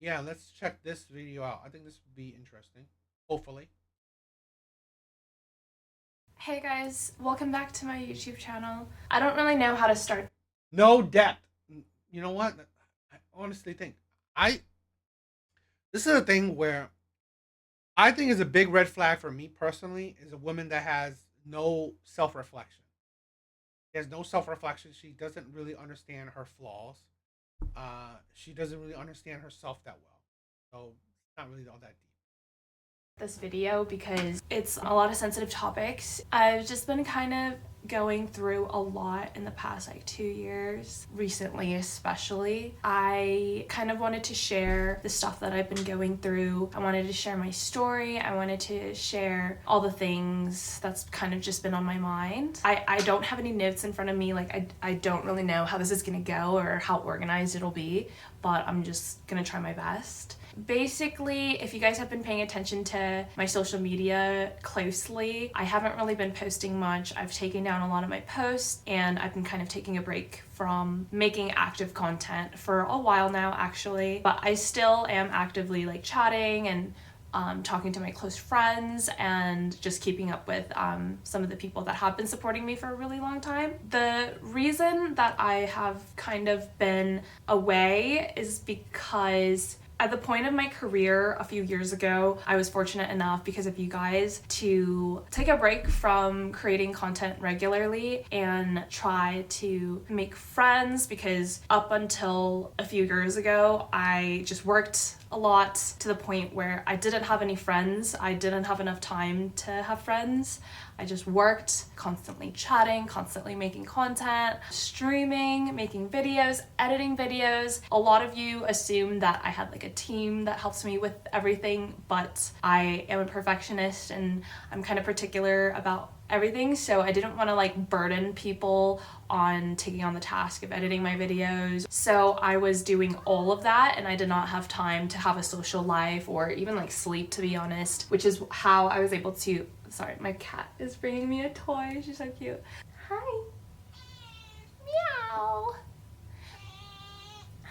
Yeah, let's check this video out. I think this would be interesting. Hopefully. Hey guys, welcome back to my YouTube channel. I don't really know how to start. No depth. You know what? I honestly think I this is a thing where I think is a big red flag for me personally is a woman that has no self-reflection. She has no self-reflection. She doesn't really understand her flaws. She doesn't really understand herself that well. So it's not really all that deep. This video because it's a lot of sensitive topics. I've just been kind of going through a lot in the past like 2 years, recently especially. I kind of wanted to share the stuff that I've been going through. I wanted to share my story. I wanted to share all the things that's kind of just been on my mind. I don't have any notes in front of me. Like I don't really know how this is gonna go or how organized it'll be, but I'm just gonna try my best. Basically, if you guys have been paying attention to my social media closely, I haven't really been posting much. I've taken down a lot of my posts and I've been kind of taking a break from making active content for a while now actually, but I still am actively like chatting and talking to my close friends and just keeping up with some of the people that have been supporting me for a really long time. The reason that I have kind of been away is because at the point of my career a few years ago, I was fortunate enough because of you guys to take a break from creating content regularly and try to make friends, because up until a few years ago, I just worked a lot to the point where I didn't have any friends. I didn't have enough time to have friends. I just worked, constantly chatting, constantly making content, streaming, making videos, editing videos. A lot of you assume that I had like a team that helps me with everything, but I am a perfectionist and I'm kind of particular about everything, so I didn't want to like burden people on taking on the task of editing my videos. So I was doing all of that and I did not have time to have a social life or even like sleep, to be honest, which is how I was able to. Sorry, my cat is bringing me a toy. She's so cute. Hi. Meow.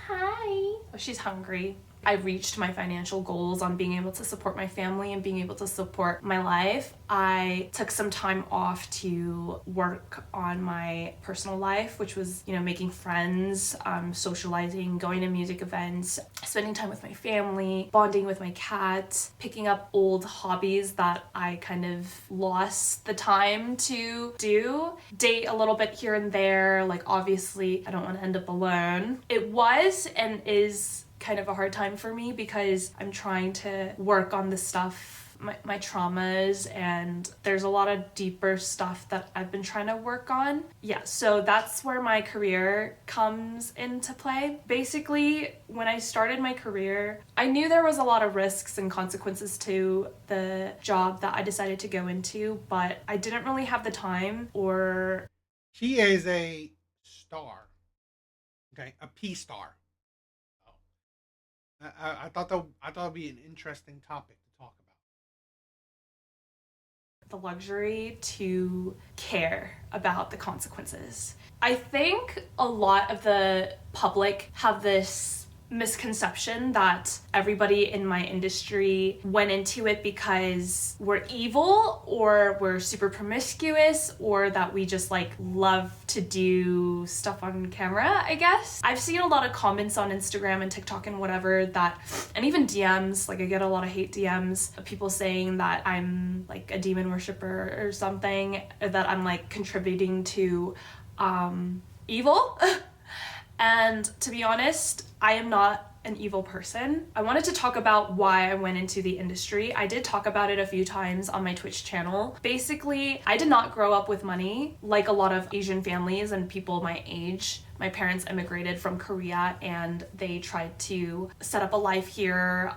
Hi. Oh, she's hungry. I reached my financial goals on being able to support my family and being able to support my life. I took some time off to work on my personal life, which was, making friends, socializing, going to music events, spending time with my family, bonding with my cat, picking up old hobbies that I kind of lost the time to do, date a little bit here and there. Like, obviously, I don't want to end up alone. It was and is kind of a hard time for me because I'm trying to work on the stuff, my traumas, and there's a lot of deeper stuff that I've been trying to work on. Yeah, so that's where my career comes into play. Basically, when I started my career, I knew there was a lot of risks and consequences to the job that I decided to go into, but I didn't really have the time or. She is a star. Okay, a P star. Oh. I thought it'd be an interesting topic to talk about. The luxury to care about the consequences. I think a lot of the public have this misconception that everybody in my industry went into it because we're evil or we're super promiscuous or that we just like love to do stuff on camera, I guess. I've seen a lot of comments on Instagram and TikTok and whatever that, and even DMs, like I get a lot of hate DMs of people saying that I'm like a demon worshiper or something, that I'm like contributing to evil. And to be honest, I am not an evil person. I wanted to talk about why I went into the industry. I did talk about it a few times on my Twitch channel. Basically, I did not grow up with money like a lot of Asian families and people my age. My parents immigrated from Korea and they tried to set up a life here,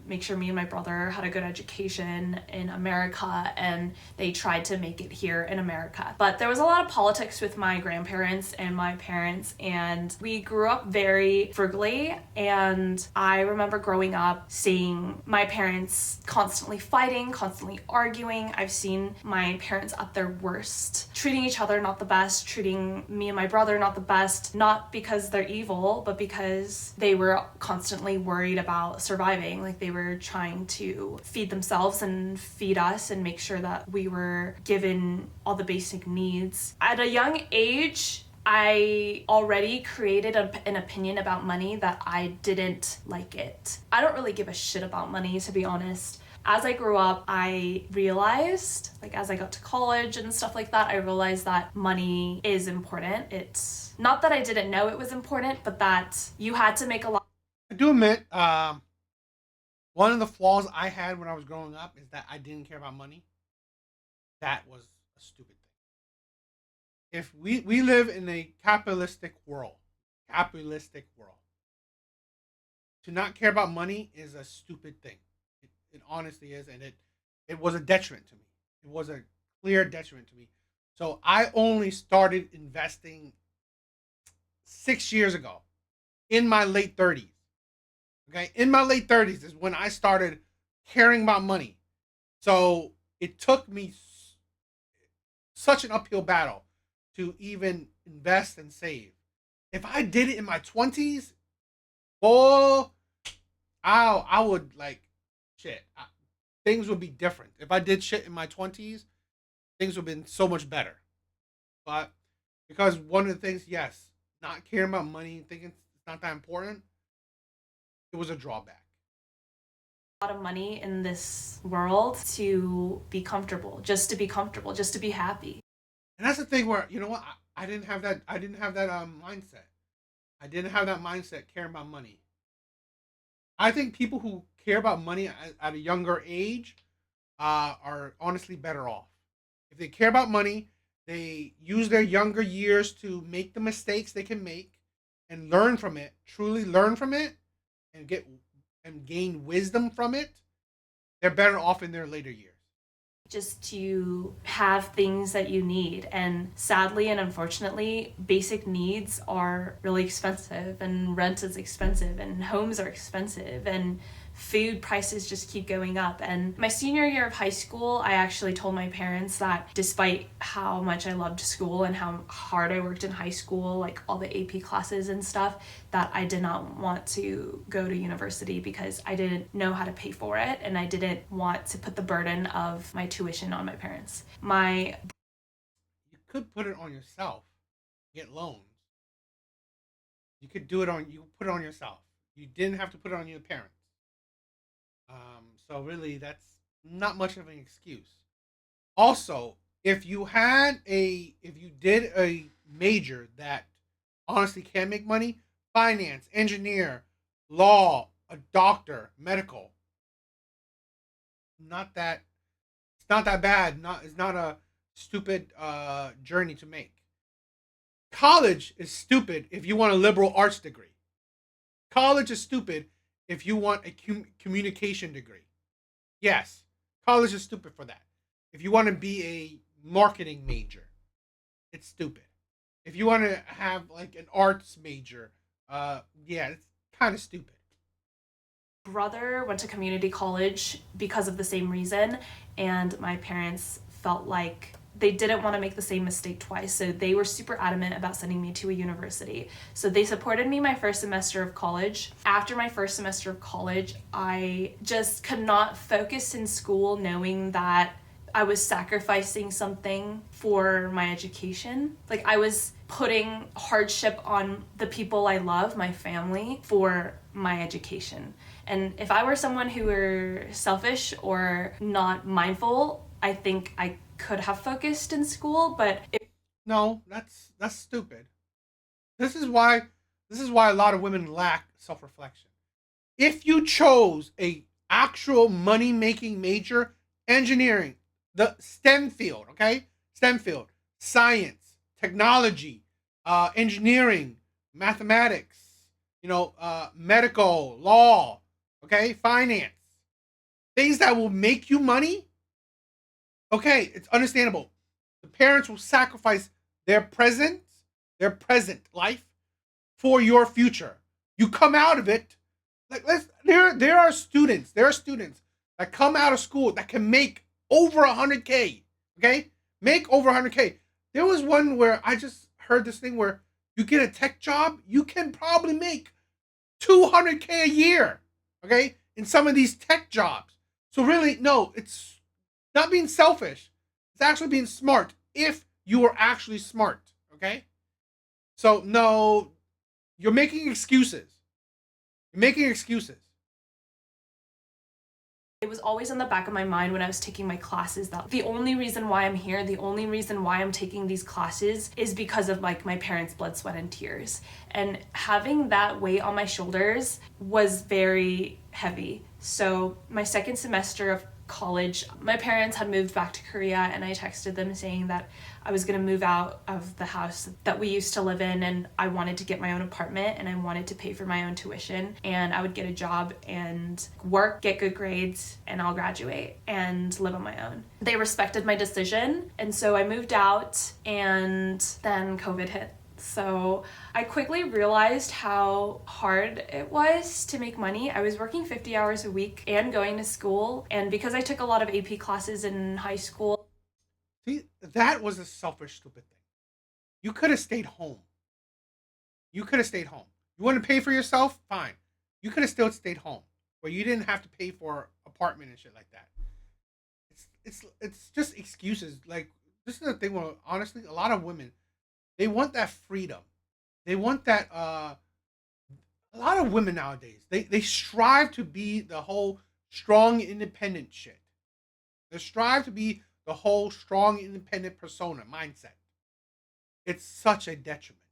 make sure me and my brother had a good education in America, and they tried to make it here in America. But there was a lot of politics with my grandparents and my parents, and we grew up very frugally ugly. And I remember growing up seeing my parents constantly fighting, constantly arguing. I've seen my parents at their worst, treating each other not the best, treating me and my brother not the best, not because they're evil, but because they were constantly worried about surviving. Like they were trying to feed themselves and feed us and make sure that we were given all the basic needs. At a young age, I already created an opinion about money that I didn't like it. I don't really give a shit about money, to be honest. As I grew up, I realized, like as I got to college and stuff like that, I realized that money is important. It's not that I didn't know it was important, but that you had to make a lot. I do admit, one of the flaws I had when I was growing up is that I didn't care about money. That was a stupid thing. If we live in a capitalistic world, to not care about money is a stupid thing. It honestly is, and it was a detriment to me. It was a clear detriment to me. So I only started investing 6 years ago, in my late 30s. Okay, in my late 30s is when I started caring about money. So it took me such an uphill battle to even invest and save. If I did it in my 20s, oh, I would like shit. Things would be different. If I did shit in my 20s, things would have been so much better. But because one of the things, yes, not caring about money, thinking it's not that important, it was a drawback. Lot of money in this world to be comfortable, just to be comfortable, just to be happy. And that's the thing where, you know what, I didn't have that. I didn't have that mindset. I didn't have that mindset caring about money. I think people who care about money at a younger age are honestly better off. If they care about money, they use their younger years to make the mistakes they can make and learn from it, truly learn from it, and get and gain wisdom from it. They're better off in their later years. Just to have things that you need. And sadly and unfortunately, basic needs are really expensive, and rent is expensive, and homes are expensive, and food prices just keep going up. And my senior year of high school, I actually told my parents that despite how much I loved school and how hard I worked in high school, like all the AP classes and stuff, that I did not want to go to university because I didn't know how to pay for it, and I didn't want to put the burden of my tuition on my parents. You could put it on yourself, get loans. You could do it on you put it on yourself. You didn't have to put it on your parents. So really, that's not much of an excuse. Also, if you did a major that honestly can make money, finance, engineer, law, a doctor, medical, not that it's not that bad. Not It's not a stupid journey to make. College is stupid if you want a liberal arts degree. College is stupid if you want a communication degree. Yes, college is stupid for that. If you want to be a marketing major, it's stupid. If you want to have like an arts major, yeah, it's kind of stupid. Brother went to community college because of the same reason, and my parents felt like they didn't want to make the same mistake twice, so they were super adamant about sending me to a university. So they supported me my first semester of college. After my first semester of college, I just could not focus in school knowing that I was sacrificing something for my education. Like I was putting hardship on the people I love, my family, for my education. And if I were someone who were selfish or not mindful, I think I could have focused in school, but No, that's stupid. This is why a lot of women lack self-reflection. If you chose a actual money-making major, engineering, the STEM field, okay? STEM field, science, technology, engineering, mathematics, medical, law, okay, finance, things that will make you money. Okay, it's understandable. The parents will sacrifice their present, their present life for your future. You come out of it. Like there are students that come out of school that can make over 100K. Okay, make over 100K. There was one where I just heard this thing where you get a tech job, you can probably make 200K a year. Okay, in some of these tech jobs. So really, no, it's not being selfish. It's actually being smart if you are actually smart. Okay, so no, you're making excuses. You're making excuses. It was always in the back of my mind when I was taking my classes that the only reason why I'm here, the only reason why I'm taking these classes is because of like my parents' blood, sweat, and tears. And having that weight on my shoulders was very heavy. So my second semester of college, my parents had moved back to Korea, and I texted them saying that I was going to move out of the house that we used to live in, and I wanted to get my own apartment, and I wanted to pay for my own tuition, and I would get a job and work, get good grades, and I'll graduate and live on my own. They respected my decision, and so I moved out, and then COVID hit. So I quickly realized how hard it was to make money. I was working 50 hours a week and going to school. And because I took a lot of AP classes in high school. See, that was a selfish, stupid thing. You could have stayed home. You could have stayed home. You want to pay for yourself? Fine. You could have still stayed home, where you didn't have to pay for apartment and shit like that. It's just excuses. Like, this is the thing where honestly, a lot of women, they want that freedom. They want that. A lot of women nowadays, they strive to be the whole strong, independent shit. They strive to be the whole strong, independent persona mindset. It's such a detriment.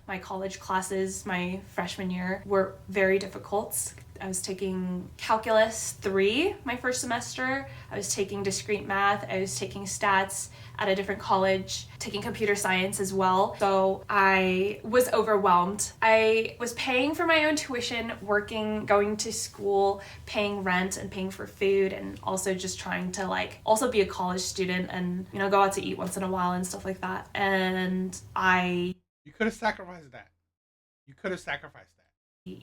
My college classes my freshman year were very difficult. I was taking calculus 3 my first semester. I was taking discrete math. I was taking stats at a different college, taking computer science as well. So I was overwhelmed. I was paying for my own tuition, working, going to school, paying rent and paying for food, and also just trying to like also be a college student and, you know, go out to eat once in a while and stuff like that. And I You could have sacrificed that. You could have sacrificed that.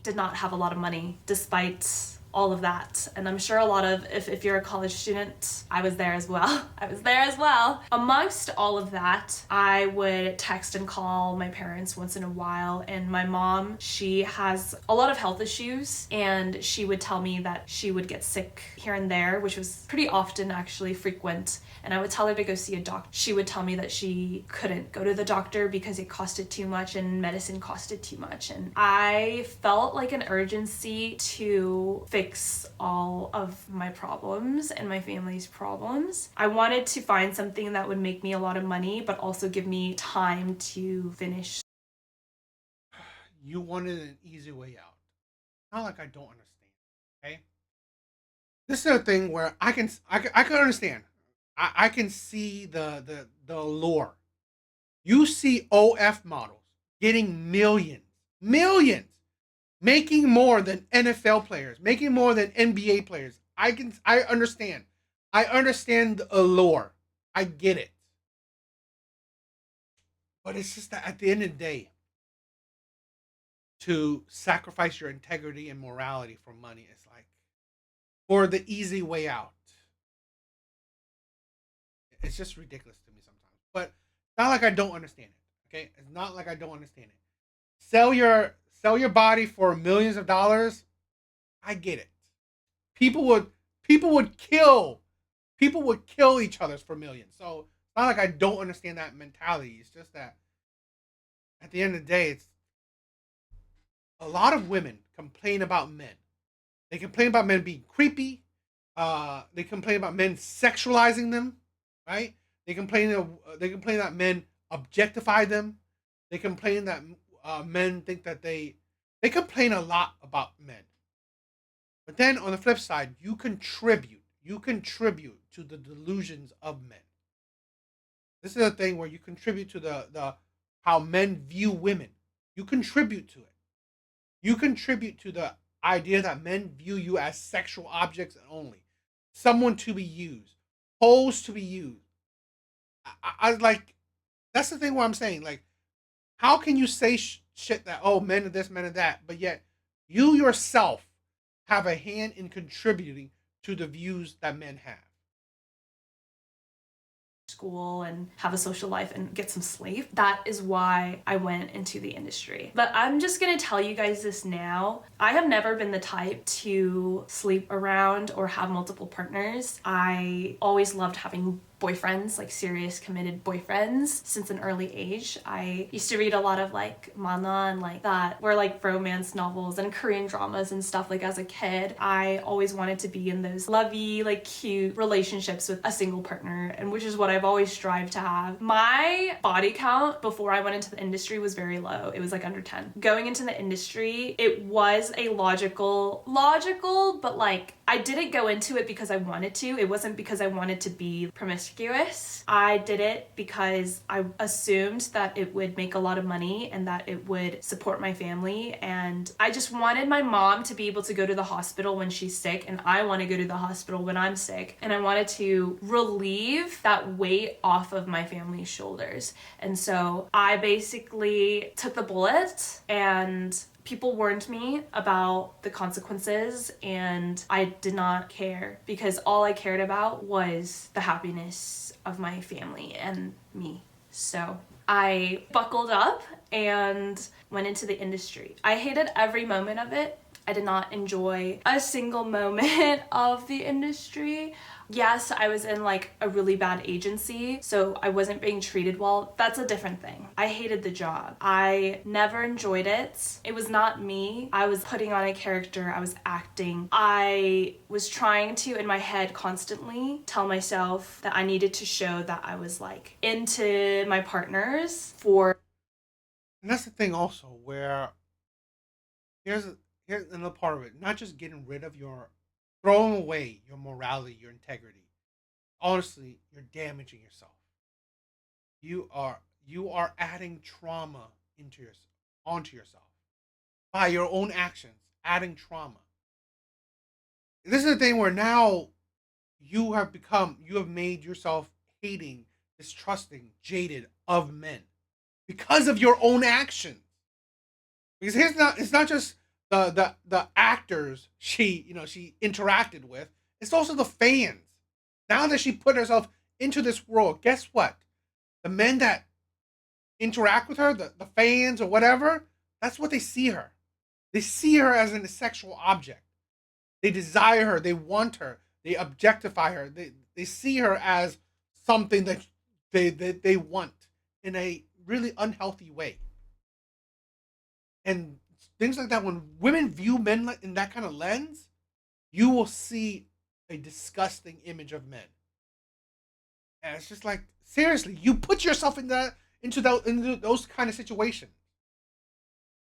did not have a lot of money despite all of that. And I'm sure a lot of, if you're a college student, I was there as well. I was there as well. Amongst all of that, I would text and call my parents once in a while. And my mom, she has a lot of health issues, and she would tell me that she would get sick here and there, which was pretty often, actually frequent. And I would tell her to go see a doctor. She would tell me that she couldn't go to the doctor because it costed too much and medicine costed too much. And I felt like an urgency to fix all of my problems and my family's problems. I wanted to find something that would make me a lot of money, but also give me time to finish. You wanted an easy way out. Not like I don't understand. Okay. This is a thing where I can understand. I can see the allure. You see OF models getting millions, making more than NFL players, making more than NBA players. I understand. I understand the allure. I get it. But it's just that at the end of the day, to sacrifice your integrity and morality for money is like for the easy way out. It's just ridiculous to me sometimes. But not like I don't understand it. Okay, it's not like I don't understand it. Sell your body for millions of dollars. I get it. People would people would kill people would kill each other for millions. So it's not like I don't understand that mentality. It's just that at the end of the day, it's a lot of women complain about men. They complain about men being creepy. They complain about men sexualizing them, right? They complain that men objectify them. They complain that men think that they complain a lot about men. But then on the flip side, you contribute to the delusions of men. This is a thing where you contribute to the how men view women. You contribute to it. You contribute to the idea that men view you as sexual objects only, someone to be used, holes to be used. I like that's the thing where I'm saying like, how can you say shit that, oh, men are this, men are that, but yet you yourself have a hand in contributing to the views that men have. School and have a social life and get some sleep. That is why I went into the industry. But I'm just gonna tell you guys this now. I have never been the type to sleep around or have multiple partners. I always loved having boyfriends, like serious committed boyfriends since an early age. I used to read a lot of like manhwa and like that were like romance novels and Korean dramas and stuff like as a kid. I always wanted to be in those lovey, like cute relationships with a single partner, and which is what I've always strived to have. My body count before I went into the industry was very low. It was like under 10. Going into the industry, it was a logical, but like I didn't go into it because I wanted to. It wasn't because I wanted to be promiscuous. I did it because I assumed that it would make a lot of money and that it would support my family. And I just wanted my mom to be able to go to the hospital when she's sick, and I want to go to the hospital when I'm sick. And I wanted to relieve that weight off of my family's shoulders. And so I basically took the bullet, and people warned me about the consequences, and I did not care because all I cared about was the happiness of my family and me. So I buckled up and went into the industry. I hated every moment of it. I did not enjoy a single moment of the industry. Yes, I was in like a really bad agency, so I wasn't being treated well. That's a different thing. I hated the job. I never enjoyed it. It was not me. I was putting on a character. I was acting. I was trying to, in my head, constantly tell myself that I needed to show that I was like into my partners for. And that's the thing also, where here's here's another part of it. Not just getting rid of your, throwing away your morality, your integrity. Honestly, you're damaging yourself. You are adding trauma into yourself, onto yourself by your own actions, adding trauma. This is the thing where now you have made yourself hating, distrusting, jaded of men because of your own actions. Because here's not it's not just the actors she interacted with. It's also the fans. Now that she put herself into this world, guess what? The men that interact with her, the fans or whatever, that's what they see her. They see her as a sexual object. They desire her. They want her. They objectify her. They see her as something that they want in a really unhealthy way. And things like that, when women view men in that kind of lens, you will see a disgusting image of men. And it's just like, seriously, you put yourself into those kind of situations.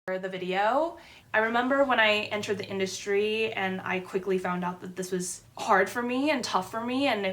The video. I remember when I entered the industry and I quickly found out that this was hard for me and tough for me, and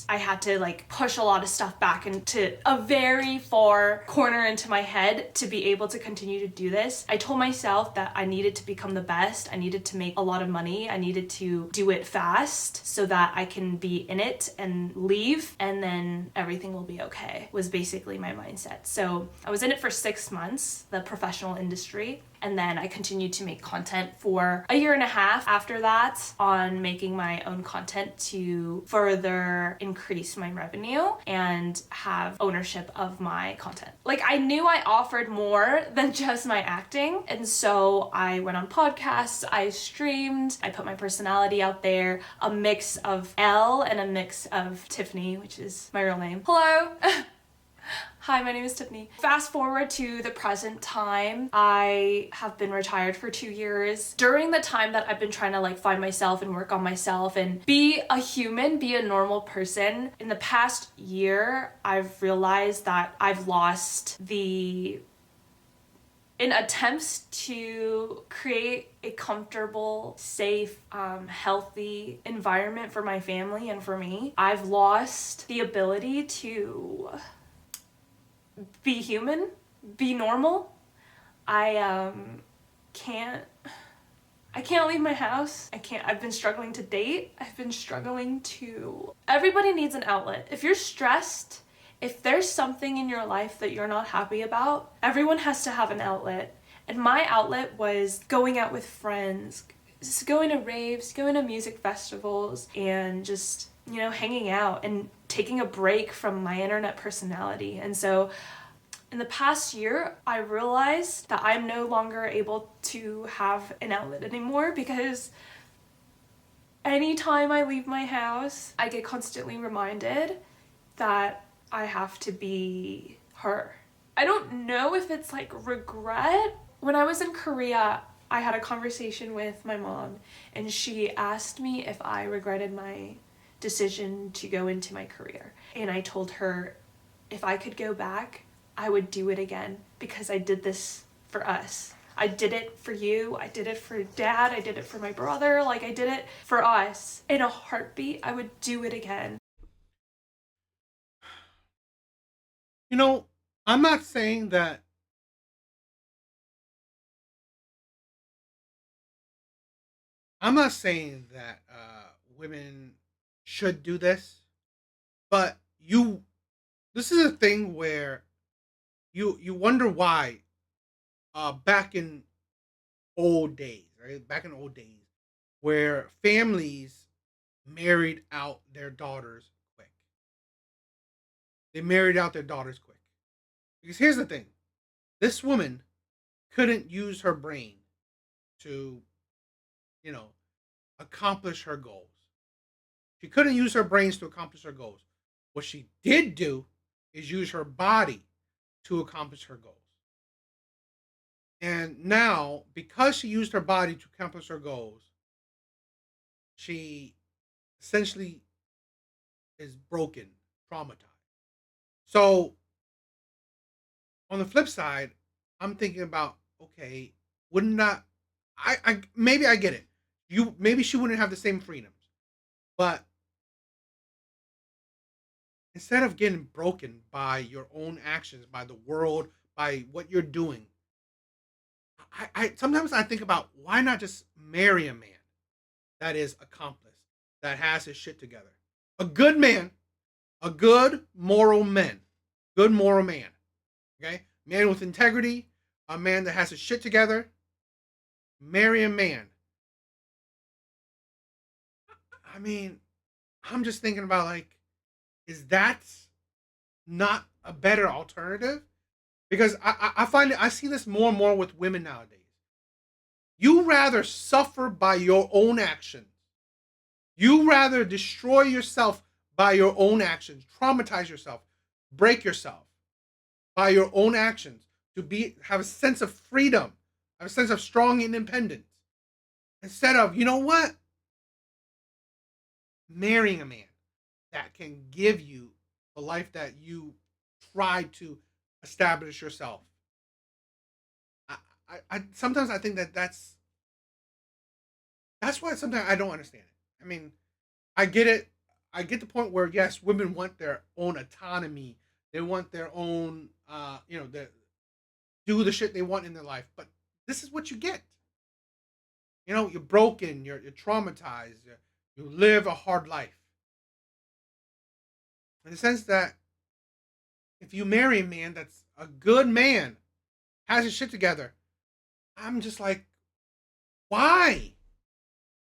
I had to like push a lot of stuff back into a very far corner into my head to be able to continue to do this. I told myself that I needed to become the best. I needed to make a lot of money. I needed to do it fast so that I can be in it and leave, and then everything will be okay, was basically my mindset. So I was in it for 6 months, the professional industry. And then I continued to make content for a year and a half after that on making my own content to further increase my revenue and have ownership of my content. Like, I knew I offered more than just my acting. And so I went on podcasts, I streamed, I put my personality out there, a mix of Elle and a mix of Tiffany, which is my real name. Hello. Hi, my name is Tiffany. Fast forward to the present time, I have been retired for 2 years. During the time that I've been trying to like find myself and work on myself and be a human, be a normal person, in the past year, I've realized that I've lost in attempts to create a comfortable, safe, healthy environment for my family and for me, I've lost the ability to be human, be normal. I can't leave my house. I've been struggling to date. Everybody needs an outlet. If you're stressed, if there's something in your life that you're not happy about, everyone has to have an outlet. And my outlet was going out with friends, just going to raves, going to music festivals, and just, hanging out and taking a break from my internet personality. And so in the past year, I realized that I'm no longer able to have an outlet anymore because anytime I leave my house, I get constantly reminded that I have to be her. I don't know if it's like regret. When I was in Korea, I had a conversation with my mom, and she asked me if I regretted my decision to go into my career. And I told her if I could go back, I would do it again because I did this for us. I did it for you. I did it for dad. I did it for my brother. Like, I did it for us. In a heartbeat, I would do it again. You know, I'm not saying that women should do this, but this is a thing where you wonder why back in old days, right? Back in old days where families married out their daughters quick. They married out their daughters quick. Because here's the thing. This woman couldn't use her brain to, you know, accomplish her goals. She couldn't use her brains to accomplish her goals. What she did do is use her body to accomplish her goals. And now, because she used her body to accomplish her goals, she essentially is broken, traumatized. So, on the flip side, I'm thinking about, okay, wouldn't that I maybe I get it. Maybe she wouldn't have the same freedoms. But instead of getting broken by your own actions, by the world, by what you're doing, I sometimes I think about why not just marry a man that is accomplished, that has his shit together. A good man, a good moral man. Okay? Man with integrity, a man that has his shit together. Marry a man. I mean, I'm just thinking about like, is that not a better alternative? Because I find I see this more and more with women nowadays. You rather suffer by your own actions. You rather destroy yourself by your own actions, traumatize yourself, break yourself by your own actions to have a sense of freedom, have a sense of strong independence. Instead of, you know what? Marrying a man that can give you the life that you tried to establish yourself. I, I sometimes I think that's why sometimes I don't understand it. I mean, I get it. I get the point where yes, women want their own autonomy. They want their own, do the shit they want in their life. But this is what you get. You know, you're broken. You're traumatized. You live a hard life. In the sense that if you marry a man that's a good man, has his shit together, I'm just like, why?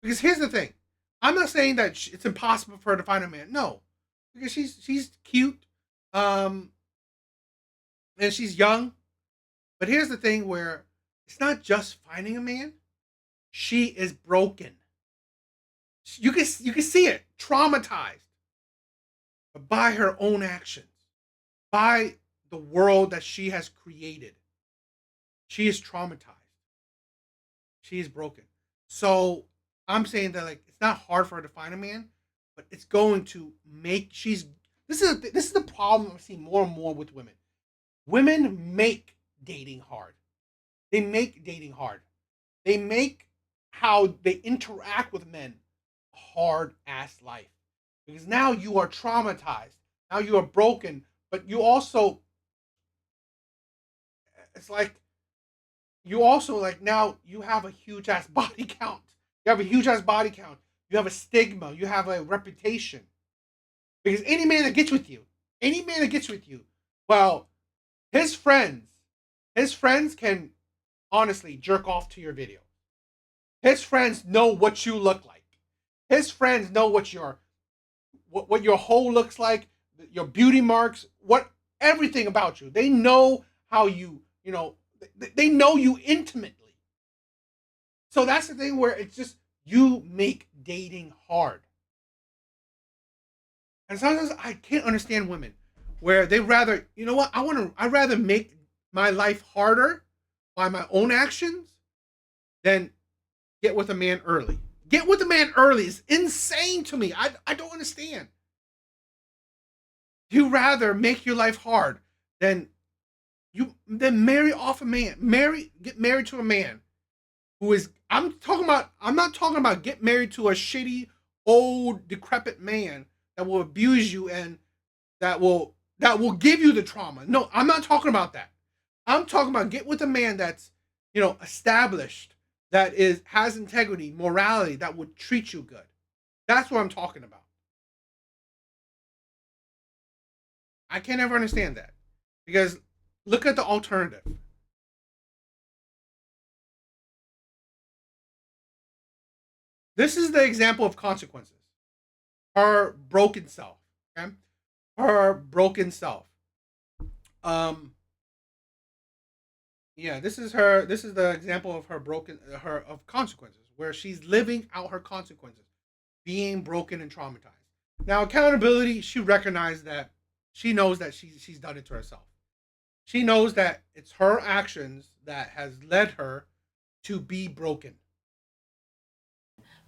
Because here's the thing. I'm not saying that it's impossible for her to find a man. No, because she's cute, um, and she's young. But here's the thing where it's not just finding a man. She is broken. You can see it, traumatized, but by her own actions, by the world that she has created. She is traumatized. She is broken. So I'm saying that like it's not hard for her to find a man, but it's going to make she's this is the problem I see more and more with women. Women make dating hard. They make dating hard. They make how they interact with men a hard ass life. Because now you are traumatized. Now you are broken, but you also it's like you also like now you have a huge ass body count. You have a huge ass body count. You have a stigma. You have a reputation. Because any man that gets with you, any man that gets with you, well, his friends, his friends can honestly jerk off to your video. His friends know what you look like. His friends know what your hole looks like, your beauty marks, what everything about you. They know how they know you intimately. So that's the thing where it's just you make dating hard. And sometimes I can't understand women where they rather, you know what, I'd rather make my life harder by my own actions than get with a man early. Get with a man early is insane to me. I don't understand. You rather make your life hard than marry off a man. Get married to a man who is I'm not talking about get married to a shitty old decrepit man that will abuse you and that will give you the trauma. No, I'm not talking about that. I'm talking about get with a man that's, established, that has integrity, morality, that would treat you good. That's what I'm talking about. I can't ever understand that. Because look at the alternative. This is the example of consequences. Her broken self. Okay? Her broken self. Um yeah, this is the example of her of consequences where she's living out her consequences, being broken and traumatized. Now accountability, she recognized that she knows that she's done it to herself. She knows that it's her actions that has led her to be broken.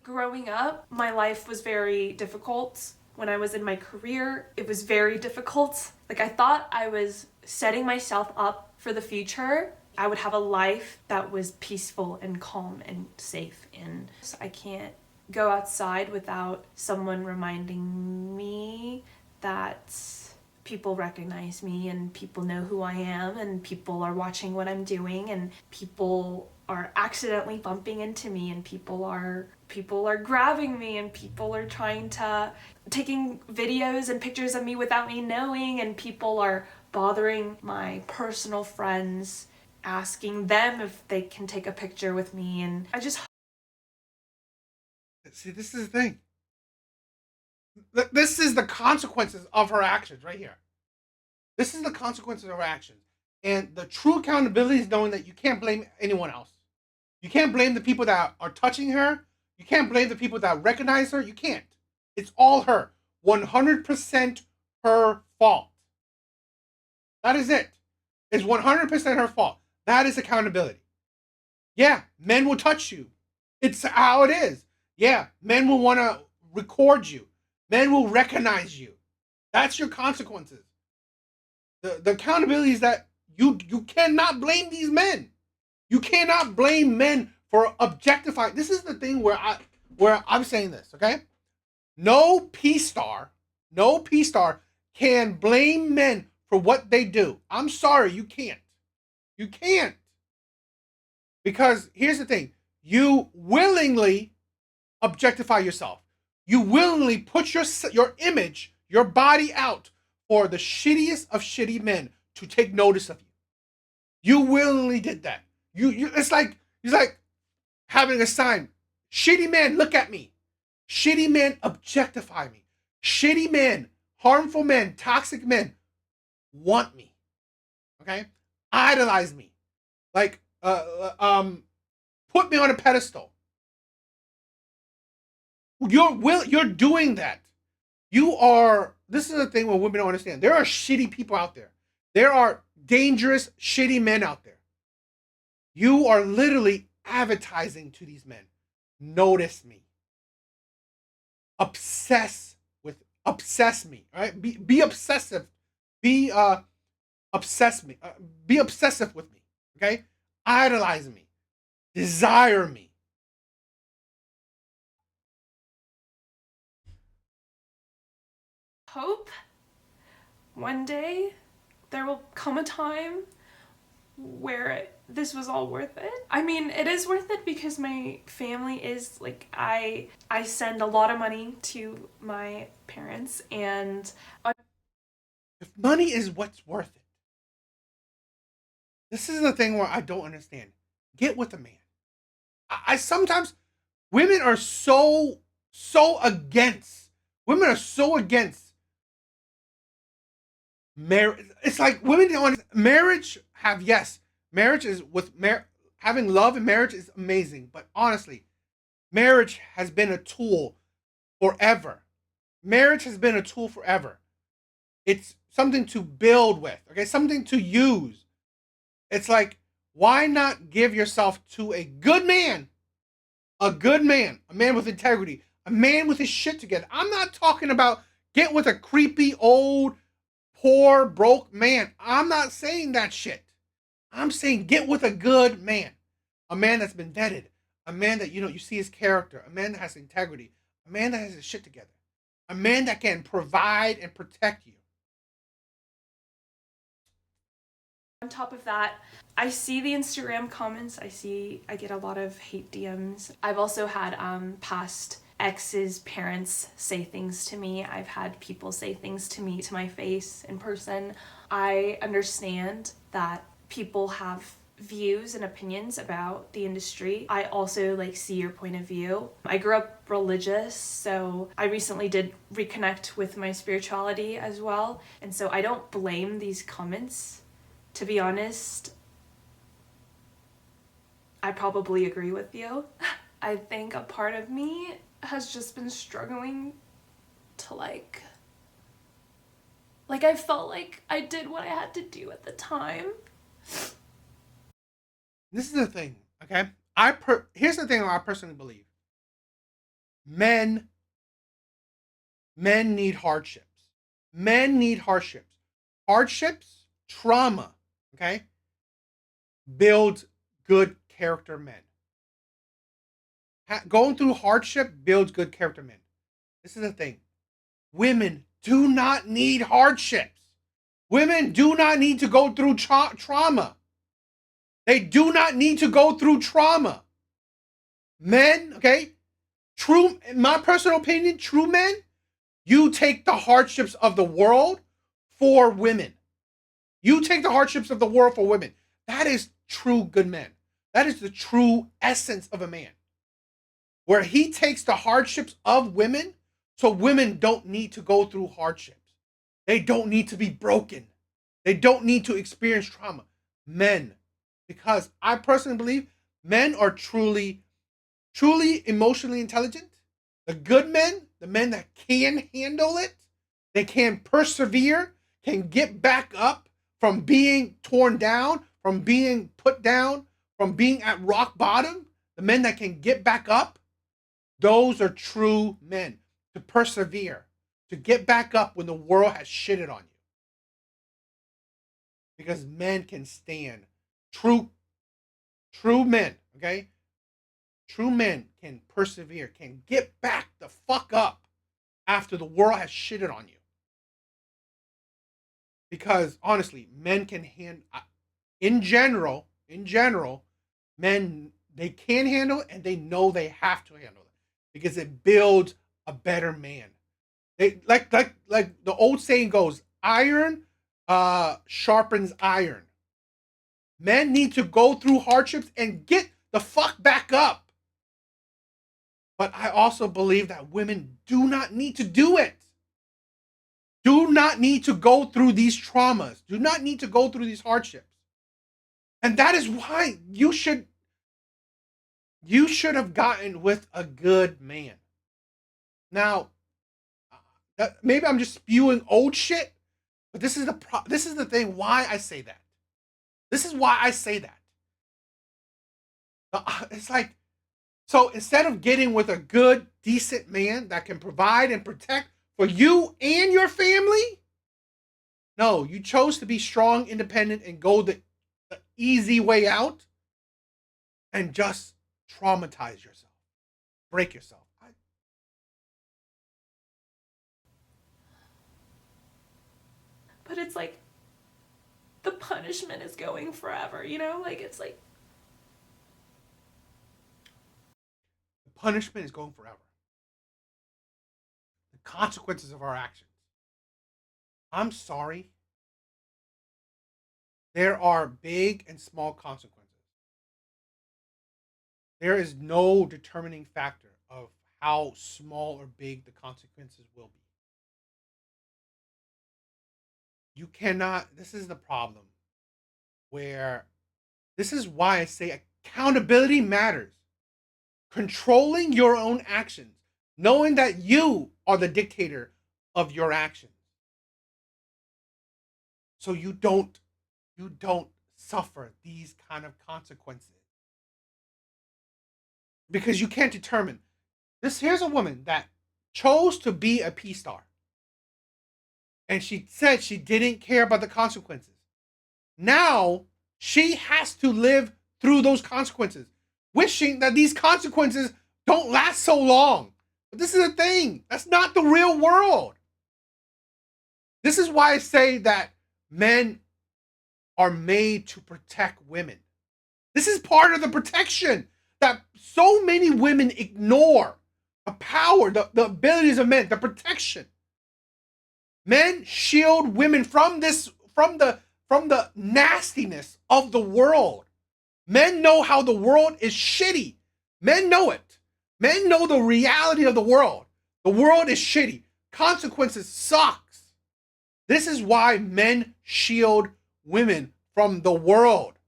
Growing up, my life was very difficult. When I was in my career, it was very difficult. Like, I thought I was setting myself up for the future. I would have a life that was peaceful and calm and safe. And so I can't go outside without someone reminding me that people recognize me and people know who I am and people are watching what I'm doing and people are accidentally bumping into me and people are grabbing me and people are taking videos and pictures of me without me knowing and people are bothering my personal friends asking them if they can take a picture with me. And I just See, this is the thing. This is the consequences of her actions right here. This is the consequences of her actions. And the true accountability is knowing that you can't blame anyone else. You can't blame the people that are touching her. You can't blame the people that recognize her. You can't. It's all her. 100% her fault. That is it. It's 100% her fault. That is accountability. Yeah, men will touch you. It's how it is. Yeah, men will want to record you. Men will recognize you. That's your consequences. The accountability is that you cannot blame these men. You cannot blame men for objectifying. This is the thing where I'm saying this, okay? No P star can blame men for what they do. I'm sorry, you can't. You can't. Because here's the thing, you willingly objectify yourself. You willingly put your image, your body out for the shittiest of shitty men to take notice of you. You willingly did that. It's like having a sign. Shitty men, look at me. Shitty men objectify me. Shitty men, harmful men, toxic men want me. Okay? Idolize me. Like put me on a pedestal. You're doing that. This is the thing where women don't understand. There are shitty people out there. There are dangerous, shitty men out there. You are literally advertising to these men. Notice me. Obsess me. All right? Be obsessive. Be obsess me. Be obsessive with me. Okay? Idolize me. Desire me. hope one day there will come a time where this was all worth it. I mean, it is worth it because my family is like, I send a lot of money to my parents and If money is what's worth it, this is the thing where I don't understand. get with a man. I sometimes women are so against. Women are so against marriage. It's like women don't want marriage. Have yes, marriage is having love and marriage is amazing. But honestly, marriage has been a tool forever. Marriage has been a tool forever. It's something to build with. Okay, something to use. It's like why not give yourself to a good man, a man with integrity, a man with his shit together. I'm not talking about get with a creepy old poor broke man. I'm not saying that shit. I'm saying get with a good man, a man that's been vetted, a man that you see his character, a man that has integrity, a man that has his shit together, a man that can provide and protect you. On top of that, I see the Instagram comments. I get a lot of hate DMs. I've also had past ex's parents say things to me. I've had people say things to me to my face in person. I understand that people have views and opinions about the industry. I also see your point of view. I grew up religious, so I recently did reconnect with my spirituality as well. And so I don't blame these comments. To be honest, I probably agree with you. I think a part of me has just been struggling to I felt like I did what I had to do at the time. This is the thing, okay? Here's the thing I personally believe. Men need hardships. Men need hardships. Hardships, trauma, okay? Builds good character men. Going through hardship builds good character men. This is the thing. Women do not need hardships. Women do not need to go through trauma. They do not need to go through trauma. Men, okay? True, in my personal opinion, true men, you take the hardships of the world for women. You take the hardships of the world for women. That is true good men. That is the true essence of a man. Where he takes the hardships of women so women don't need to go through hardships. They don't need to be broken. They don't need to experience trauma. Men, because I personally believe men are truly emotionally intelligent. The good men, the men that can handle it, they can persevere, can get back up from being torn down, from being put down, from being at rock bottom, the men that can get back up, those are true men. To persevere, to get back up when the world has shitted on you. Because men can stand. True men, okay? True men can persevere, can get back the fuck up after the world has shitted on you. Because honestly, men can in general, men they can handle it and they know they have to handle it because it builds a better man. They like the old saying goes, iron sharpens iron. Men need to go through hardships and get the fuck back up. But I also believe that women do not need to do it. Do not need to go through these traumas. Do not need to go through these hardships. And that is why you should have gotten with a good man. Now, maybe I'm just spewing old shit, but this is the thing why I say that. This is why I say that. It's like, so instead of getting with a good, decent man that can provide and protect for you and your family, no, you chose to be strong, independent, and go the easy way out and just traumatize yourself, break yourself. But it's like the punishment is going forever, it's like the punishment is going forever. The consequences of our actions. I'm sorry. There are big and small consequences. There is no determining factor of how small or big the consequences will be. You cannot, this is the problem where this is why I say accountability matters. Controlling your own actions, knowing that you are the dictator of your actions. So you don't suffer these kind of consequences. Because you can't determine. This here's a woman that chose to be a P star. And she said she didn't care about the consequences. Now she has to live through those consequences, wishing that these consequences don't last so long. But this is the thing. That's not the real world. This is why I say that men are made to protect women. This is part of the protection that so many women ignore. The power, the abilities of men, the protection. Men shield women from the nastiness of the world. Men know how the world is shitty. Men know it. Men know the reality of the world. The world is shitty. Consequences sucks. This is why men shield women from the world.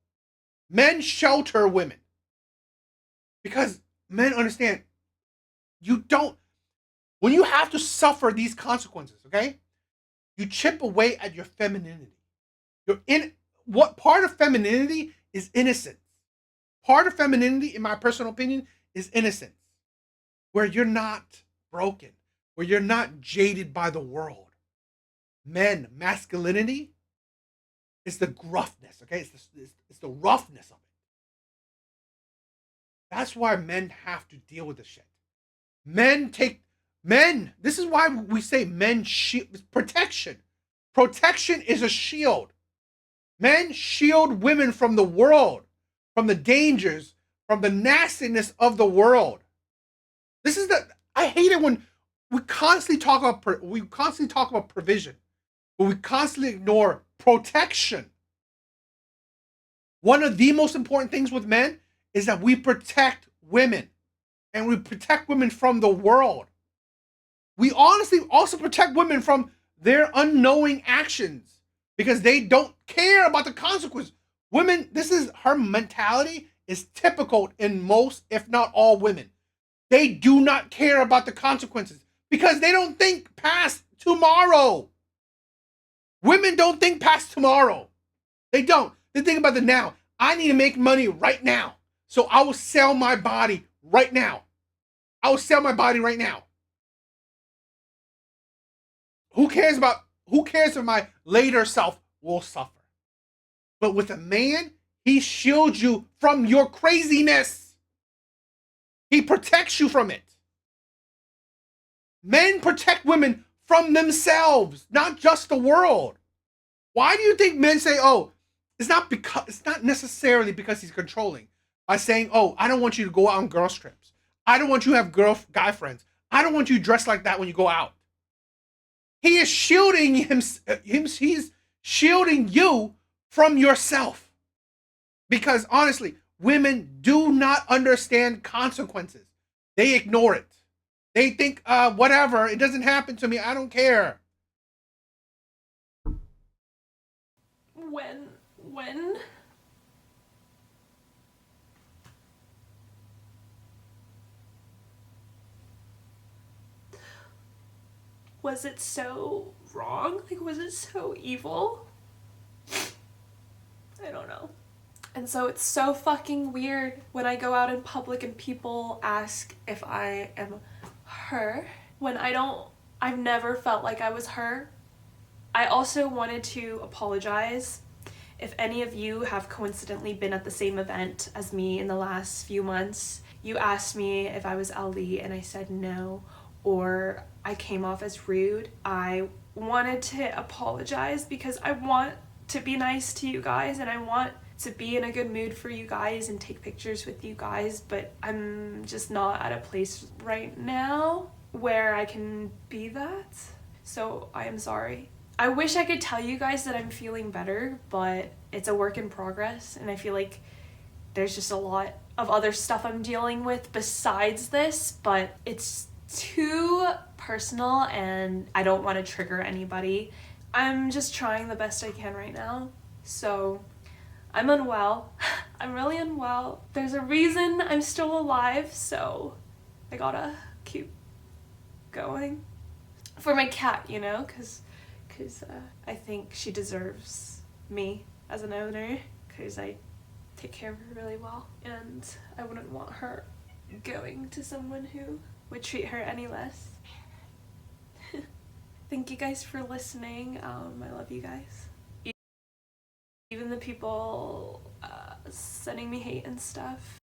Men shelter women. Because men understand when you have to suffer these consequences, okay? You chip away at your femininity. What part of femininity is innocence? Part of femininity, in my personal opinion, is innocence. Where you're not broken, where you're not jaded by the world. Men, masculinity is the gruffness, okay? It's the roughness of it. That's why men have to deal with this shit. This is why we say men shield protection. Protection is a shield. Men shield women from the world, from the dangers, from the nastiness of the world. I hate it when we constantly talk about provision, but we constantly ignore protection. One of the most important things with men is that we protect women, and we protect women from the world. We honestly also protect women from their unknowing actions because they don't care about the consequences. Women, her mentality is typical in most, if not all women. They do not care about the consequences because they don't think past tomorrow. Women don't think past tomorrow. They don't. They think about the now. I need to make money right now. So I will sell my body right now. I will sell my body right now. Who cares if my later self will suffer? But with a man, he shields you from your craziness. He protects you from it. Men protect women from themselves, not just the world. Why do you think men say, oh, it's not necessarily because he's controlling by saying, oh, I don't want you to go out on girl trips. I don't want you to have guy friends. I don't want you dressed like that when you go out. He is shielding he's shielding you from yourself. Because honestly, women do not understand consequences. They ignore it. They think, whatever, it doesn't happen to me. I don't care. When was it so wrong? Like, was it so evil? I don't know. And so it's so fucking weird when I go out in public and people ask if I am her, when I've never felt like I was her. I also wanted to apologize if any of you have coincidentally been at the same event as me in the last few months. You asked me if I was LD and I said no, or I came off as rude. I wanted to apologize because I want to be nice to you guys and I want to be in a good mood for you guys and take pictures with you guys, but I'm just not at a place right now where I can be that. So I am sorry. I wish I could tell you guys that I'm feeling better, but it's a work in progress, and I feel like there's just a lot of other stuff I'm dealing with besides this, but it's too personal and I don't want to trigger anybody. I'm just trying the best I can right now. So I'm unwell. I'm really unwell. There's a reason I'm still alive, so I gotta keep going. For my cat, you know, because I think she deserves me as an owner, because I take care of her really well, and I wouldn't want her going to someone who would treat her any less. Thank you guys for listening. I love you guys. Even the people sending me hate and stuff.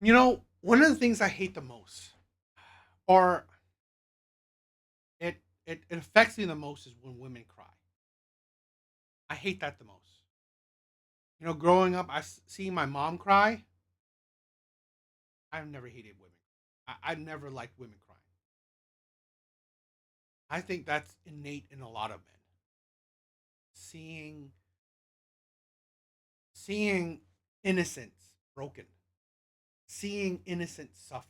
You know, one of the things I hate the most, or it affects me the most, is when women cry. I hate that the most. You know, growing up, see my mom cry. I've never hated women. I never liked women crying. I think that's innate in a lot of men. Seeing seeing innocence broken, seeing innocence suffer.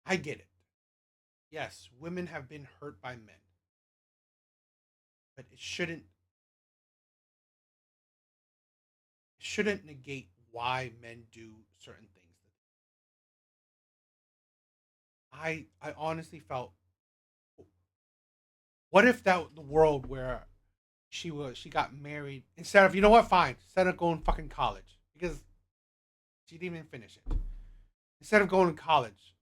I get it. Yes, women have been hurt by men, but it shouldn't negate why men do certain things. I honestly felt, what if that the world where she got married instead of, you know what, fine, instead of going fucking college, because she didn't even finish it. Instead of going to college,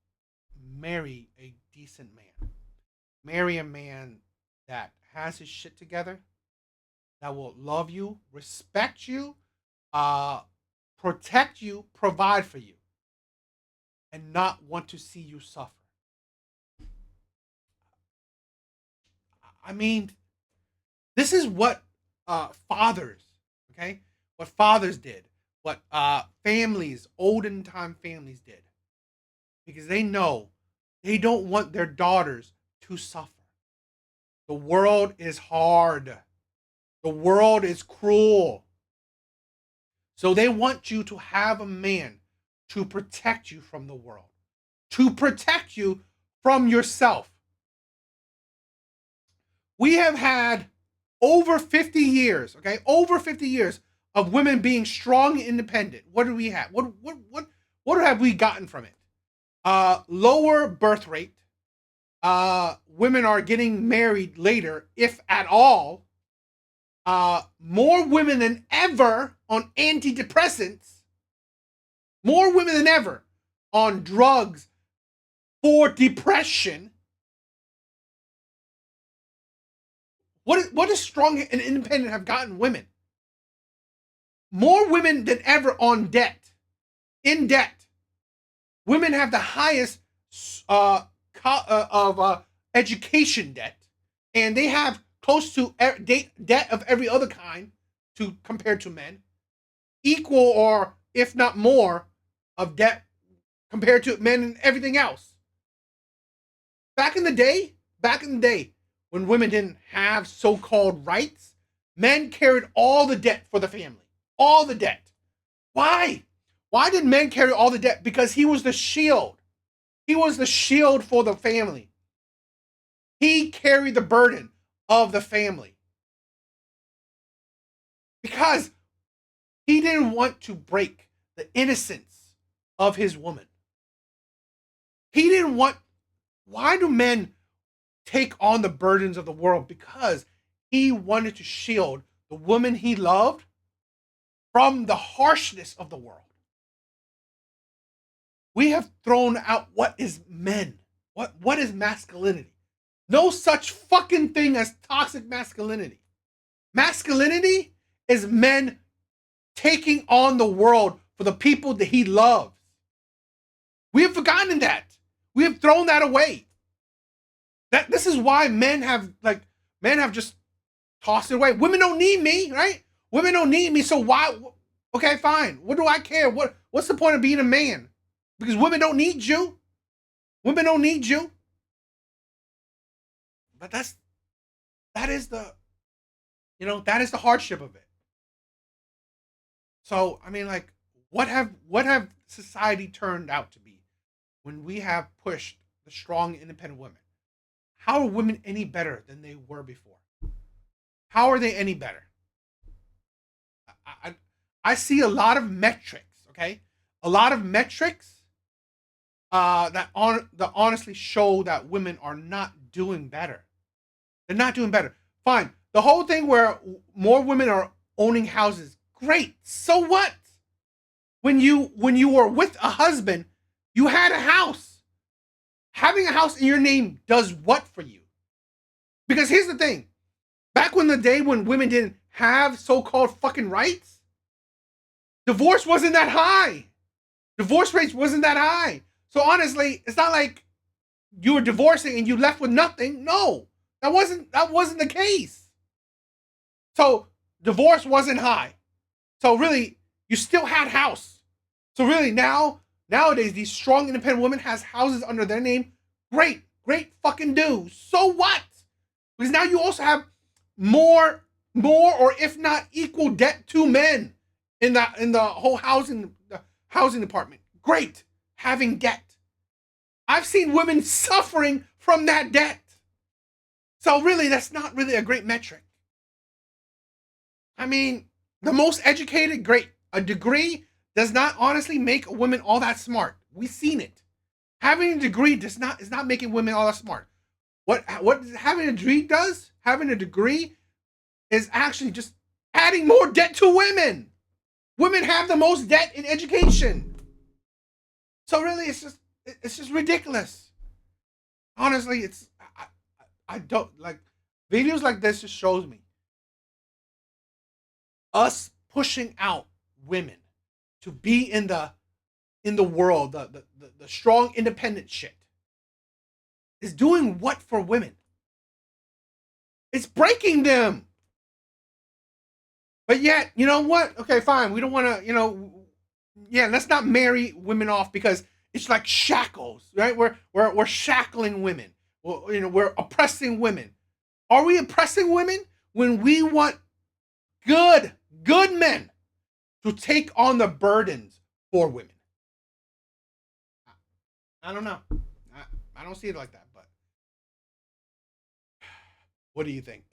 marry a decent man. Marry a man that has his shit together, that will love you, respect you, uh, protect you, provide for you, and not want to see you suffer. I mean, this is what fathers, okay, what fathers did, what families, olden time families did, because they know they don't want their daughters to suffer. The world is hard. The world is cruel. So they want you to have a man to protect you from the world, to protect you from yourself. We have had over 50 years, okay? Over 50 years of women being strong and independent. What do we have? What have we gotten from it? Lower birth rate. Women are getting married later, if at all. More women than ever on antidepressants. More women than ever on drugs for depression. What does strong and independent have gotten women? More women than ever on debt. In debt. Women have the highest of education debt, and they have close to debt of every other kind to compared to men, equal or if not more of debt compared to men and everything else. Back in the day, when women didn't have so-called rights, men carried all the debt for the family, all the debt. Why? Why did men carry all the debt? Because he was the shield. He was the shield for the family. He carried the burden of the family. Because he didn't want to break the innocence of his woman. He didn't want. Why do men take on the burdens of the world? Because he wanted to shield the woman he loved from the harshness of the world. We have thrown out what is men. What is masculinity? No such fucking thing as toxic masculinity. Masculinity is men taking on the world for the people that he loves. We have forgotten that. We have thrown that away. This is why men have just tossed it away. Women don't need me, right? Women don't need me, so why? Okay, fine. What do I care? What's the point of being a man? Because women don't need you. Women don't need you. But that is the hardship of it. So I mean, like, what have society turned out to be when we have pushed the strong, independent women? How are women any better than they were before? How are they any better? I, I see a lot of metrics. Okay, a lot of metrics that honestly show that women are not doing better. They're not doing better. Fine. The whole thing where more women are owning houses, great. So what? When you were with a husband, you had a house. Having a house in your name does what for you? Because here's the thing. Back when the day when women didn't have so-called fucking rights, divorce wasn't that high. Divorce rates wasn't that high. So honestly, it's not like you were divorcing and you left with nothing. No. That wasn't the case. So divorce wasn't high. So really, you still had house. So really nowadays these strong independent women has houses under their name. Great, great fucking do. So what? Because now you also have more or if not equal debt to men in the whole housing department. Great, having debt. I've seen women suffering from that debt. So really, that's not really a great metric. I mean, the most educated, great. A degree does not honestly make a woman all that smart. We've seen it. Having a degree does not is not making women all that smart. What having a degree does? Having a degree is actually just adding more debt to women. Women have the most debt in education. So really, it's just ridiculous. Honestly, I don't like videos like this. Just shows me us pushing out women to be in the world, the strong independent shit is doing what for women? It's breaking them. But yet, you know what? Okay, fine. We don't want to, yeah, let's not marry women off because it's like shackles, right? We're shackling women. We're oppressing women. Are we oppressing women when we want good, good men to take on the burdens for women? I don't know. I don't see it like that, but what do you think?